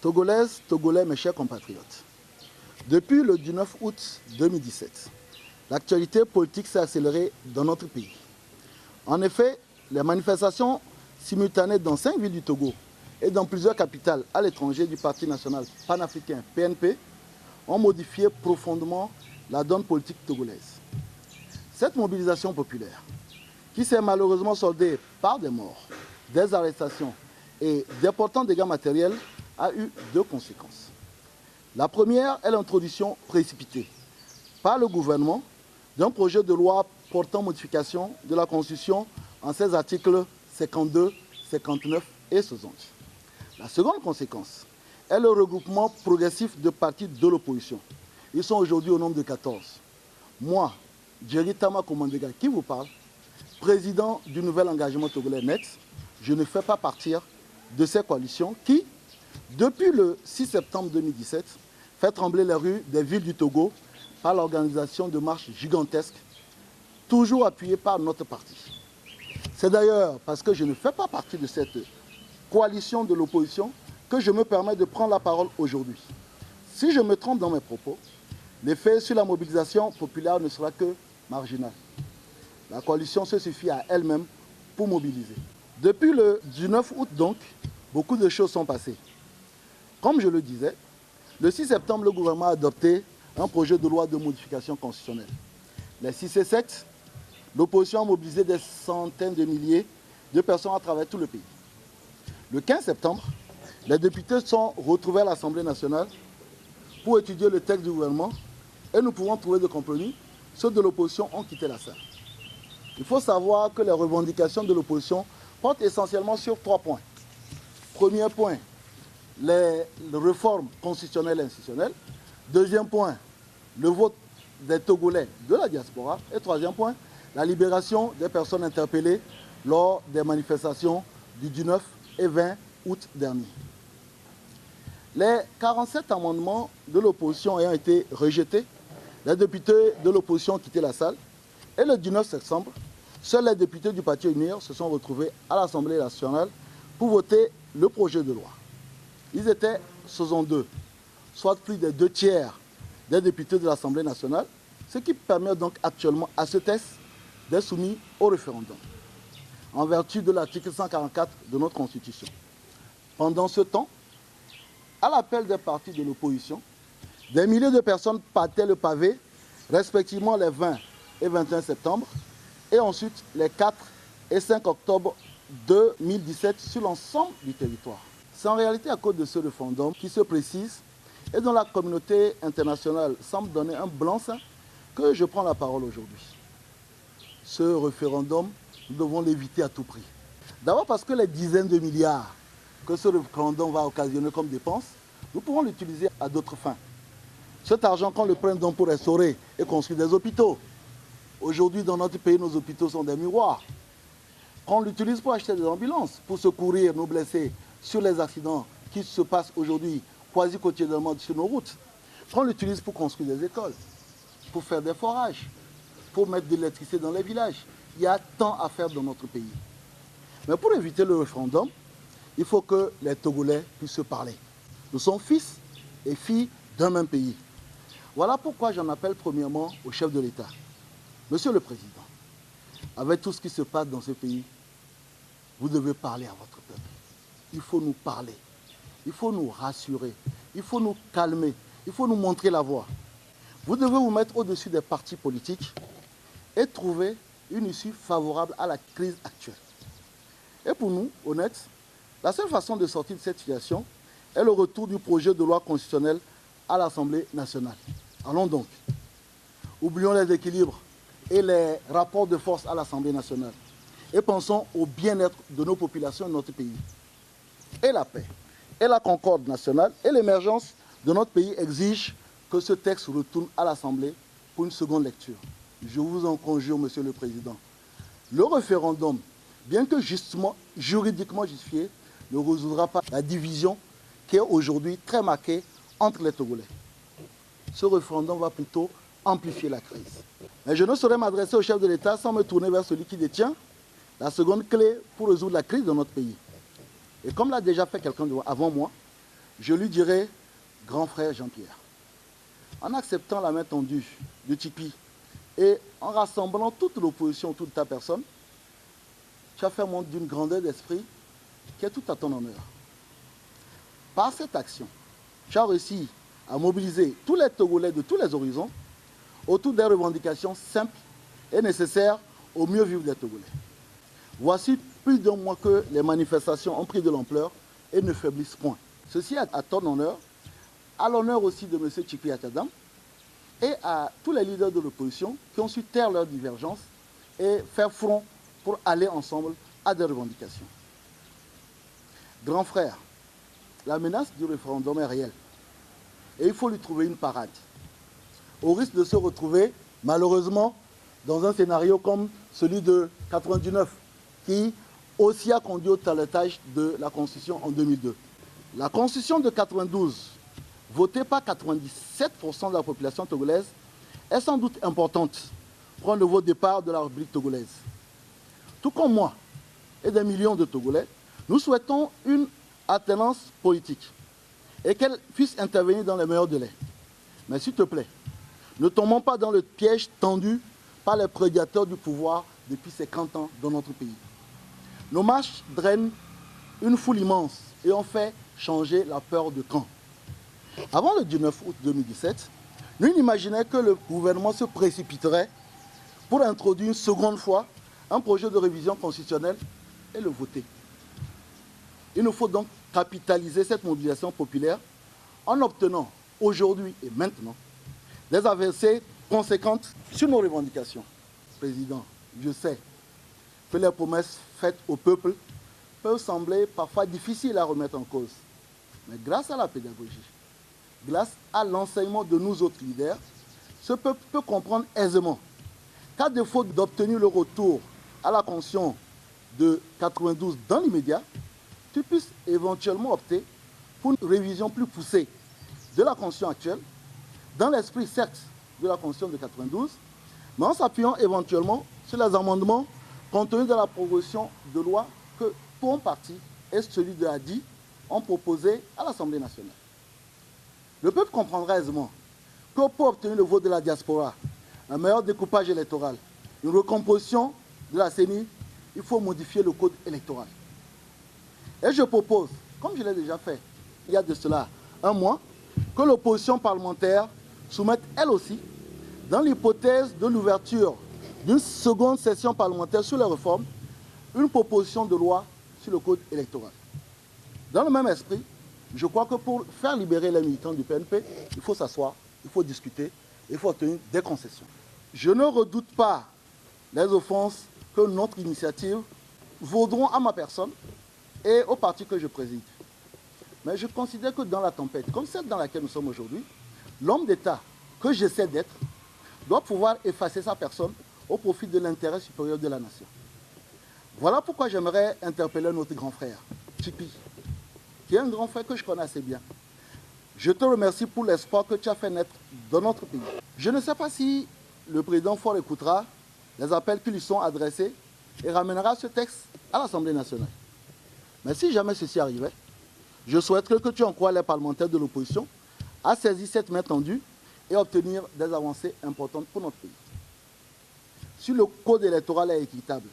Togolaises, Togolais, mes chers compatriotes, depuis le 19 août 2017, l'actualité politique s'est accélérée dans notre pays. En effet, les manifestations simultanées dans 5 villes du Togo et dans plusieurs capitales à l'étranger du Parti national panafricain PNP ont modifié profondément la donne politique togolaise. Cette mobilisation populaire, qui s'est malheureusement soldée par des morts, des arrestations et d'importants dégâts matériels, a eu deux conséquences. La première est l'introduction précipitée par le gouvernement d'un projet de loi portant modification de la Constitution en ses articles 52, 59 et 60. La seconde conséquence est le regroupement progressif de partis de l'opposition. Ils sont aujourd'hui au nombre de 14. Moi, Jerry Tama Komandega, qui vous parle, président du nouvel engagement togolais NET, je ne fais pas partir de ces coalitions qui, depuis le 6 septembre 2017, fait trembler les rues des villes du Togo par l'organisation de marches gigantesques, toujours appuyées par notre parti. C'est d'ailleurs parce que je ne fais pas partie de cette coalition de l'opposition que je me permets de prendre la parole aujourd'hui. Si je me trompe dans mes propos, l'effet sur la mobilisation populaire ne sera que marginal. La coalition se suffit à elle-même pour mobiliser. Depuis le 19 août donc, beaucoup de choses sont passées. Comme je le disais, le 6 septembre, le gouvernement a adopté un projet de loi de modification constitutionnelle. Les 6 et 7, l'opposition a mobilisé des centaines de milliers de personnes à travers tout le pays. Le 15 septembre, les députés sont retrouvés à l'Assemblée nationale pour étudier le texte du gouvernement et nous pouvons trouver des compromis. Ceux de l'opposition ont quitté la salle. Il faut savoir que les revendications de l'opposition portent essentiellement sur 3 points. Premier point, les réformes constitutionnelles et institutionnelles. Deuxième point, le vote des Togolais de la diaspora. Et troisième point, la libération des personnes interpellées lors des manifestations du 19 et 20 août dernier. Les 47 amendements de l'opposition ayant été rejetés, les députés de l'opposition ont quitté la salle. Et le 19 septembre, seuls les députés du Parti UNIR se sont retrouvés à l'Assemblée nationale pour voter le projet de loi. Ils étaient 62, soit plus des 2 tiers des députés de l'Assemblée nationale, ce qui permet donc actuellement à ce texte d'être soumis au référendum, en vertu de l'article 144 de notre Constitution. Pendant ce temps, à l'appel des partis de l'opposition, des milliers de personnes partaient le pavé, respectivement les 20 et 21 septembre, et ensuite les 4 et 5 octobre 2017 sur l'ensemble du territoire. C'est en réalité à cause de ce référendum qui se précise et dont la communauté internationale semble donner un blanc-seing que je prends la parole aujourd'hui. Ce référendum, nous devons l'éviter à tout prix. D'abord parce que les dizaines de milliards que ce référendum va occasionner comme dépenses, nous pourrons l'utiliser à d'autres fins. Cet argent, qu'on le prenne donc pour restaurer et construire des hôpitaux. Aujourd'hui, dans notre pays, nos hôpitaux sont des miroirs. Qu'on l'utilise pour acheter des ambulances, pour secourir nos blessés sur les accidents qui se passent aujourd'hui quasi quotidiennement sur nos routes. Qu'on l'utilise pour construire des écoles, pour faire des forages, pour mettre de l'électricité dans les villages. Il y a tant à faire dans notre pays. Mais pour éviter le référendum, il faut que les Togolais puissent se parler. Nous sommes fils et filles d'un même pays. Voilà pourquoi j'en appelle premièrement au chef de l'État. Monsieur le Président, avec tout ce qui se passe dans ce pays, vous devez parler à votre peuple. Il faut nous parler, il faut nous rassurer, il faut nous calmer, il faut nous montrer la voie. Vous devez vous mettre au-dessus des partis politiques et trouver une issue favorable à la crise actuelle. Et pour nous, honnêtes, la seule façon de sortir de cette situation est le retour du projet de loi constitutionnelle à l'Assemblée nationale. Allons donc. Oublions les équilibres et les rapports de force à l'Assemblée nationale et pensons au bien-être de nos populations et de notre pays. Et la paix, et la concorde nationale, et l'émergence de notre pays exigent que ce texte retourne à l'Assemblée pour une seconde lecture. Je vous en conjure, Monsieur le Président. Le référendum, bien que justement, juridiquement justifié, ne résoudra pas la division qui est aujourd'hui très marquée entre les Togolais. Ce référendum va plutôt amplifier la crise. Mais je ne saurais m'adresser au chef de l'État sans me tourner vers celui qui détient la seconde clé pour résoudre la crise de notre pays. Et comme l'a déjà fait quelqu'un avant moi, je lui dirai, grand frère Jean-Pierre, en acceptant la main tendue de Tipi et en rassemblant toute l'opposition autour de ta personne, tu as fait montre d'une grandeur d'esprit qui est tout à ton honneur. Par cette action, tu as réussi à mobiliser tous les Togolais de tous les horizons autour des revendications simples et nécessaires au mieux vivre des Togolais. Voici plus d'un mois que les manifestations ont pris de l'ampleur et ne faiblissent point. Ceci est à ton honneur, à l'honneur aussi de M. Tchipi Atchadam et à tous les leaders de l'opposition qui ont su taire leurs divergences et faire front pour aller ensemble à des revendications. Grand frère, la menace du référendum est réelle et il faut lui trouver une parade. Au risque de se retrouver, malheureusement, dans un scénario comme celui de 99, qui aussi a conduit au toilettage de la Constitution en 2002. La Constitution de 92, votée par 97% de la population togolaise, est sans doute importante pour un nouveau départ de la République togolaise. Tout comme moi et des millions de Togolais, nous souhaitons une alternance politique et qu'elle puisse intervenir dans les meilleurs délais. Mais s'il te plaît, ne tombons pas dans le piège tendu par les prédateurs du pouvoir depuis 50 ans dans notre pays. Nos marches drainent une foule immense et ont fait changer la peur de camp. Avant le 19 août 2017, nous imaginions que le gouvernement se précipiterait pour introduire une seconde fois un projet de révision constitutionnelle et le voter. Il nous faut donc capitaliser cette mobilisation populaire en obtenant aujourd'hui et maintenant des avancées conséquentes sur nos revendications. Président, je sais que les promesses faites au peuple peuvent sembler parfois difficiles à remettre en cause. Mais grâce à la pédagogie, grâce à l'enseignement de nous autres leaders, ce peuple peut comprendre aisément qu'à défaut d'obtenir le retour à la Constitution de 92 dans l'immédiat, tu puisses éventuellement opter pour une révision plus poussée de la Constitution actuelle, dans l'esprit certes de la Constitution de 92, mais en s'appuyant éventuellement sur les amendements contenus dans la proposition de loi que ton parti et celui de ADI ont proposé à l'Assemblée nationale. Le peuple comprendra aisément que pour obtenir le vote de la diaspora, un meilleur découpage électoral, une recomposition de la CENI, il faut modifier le code électoral. Et je propose, comme je l'ai déjà fait il y a de cela un mois, que l'opposition parlementaire soumette elle aussi, dans l'hypothèse de l'ouverture d'une seconde session parlementaire sur les réformes, une proposition de loi sur le code électoral. Dans le même esprit, je crois que pour faire libérer les militants du PNP, il faut s'asseoir, il faut discuter, il faut obtenir des concessions. Je ne redoute pas les offenses que notre initiative vaudront à ma personne et au parti que je préside. Mais je considère que dans la tempête, comme celle dans laquelle nous sommes aujourd'hui, l'homme d'État que j'essaie d'être doit pouvoir effacer sa personne au profit de l'intérêt supérieur de la nation. Voilà pourquoi j'aimerais interpeller notre grand frère, Tchipi, qui est un grand frère que je connais assez bien. Je te remercie pour l'espoir que tu as fait naître dans notre pays. Je ne sais pas si le président Faure écoutera les appels qui lui sont adressés et ramènera ce texte à l'Assemblée nationale. Mais si jamais ceci arrivait, je souhaiterais que tu encourages les parlementaires de l'opposition à saisir cette main tendue et obtenir des avancées importantes pour notre pays. Si le code électoral est équitable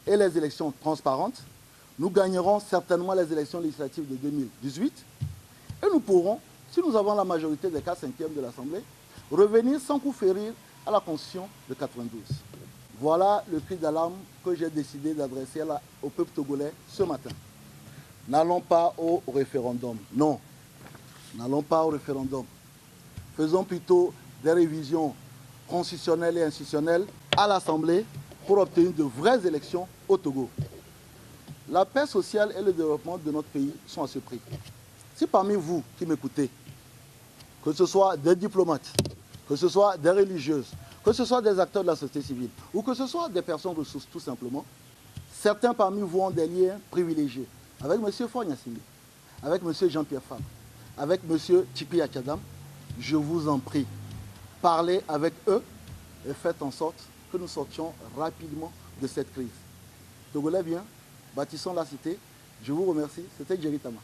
et les élections transparentes, nous gagnerons certainement les élections législatives de 2018 et nous pourrons, si nous avons la majorité des 4/5 de l'Assemblée, revenir sans coup férir à la Constitution de 92. Voilà le cri d'alarme que j'ai décidé d'adresser au peuple togolais ce matin. N'allons pas au référendum. Non, n'allons pas au référendum. Faisons plutôt des révisions constitutionnelles et institutionnelles à l'Assemblée pour obtenir de vraies élections au Togo. La paix sociale et le développement de notre pays sont à ce prix. Si parmi vous qui m'écoutez, que ce soit des diplomates, que ce soit des religieuses, que ce soit des acteurs de la société civile, ou que ce soit des personnes ressources tout simplement, certains parmi vous ont des liens privilégiés avec M. Faure Gnassingbé, avec M. Jean-Pierre Fabre, avec M. Tchipi Atchadam. Je vous en prie, parlez avec eux et faites en sorte que nous sortions rapidement de cette crise. Togolais, bien, bâtissons la cité. Je vous remercie. C'était Jerry Tama.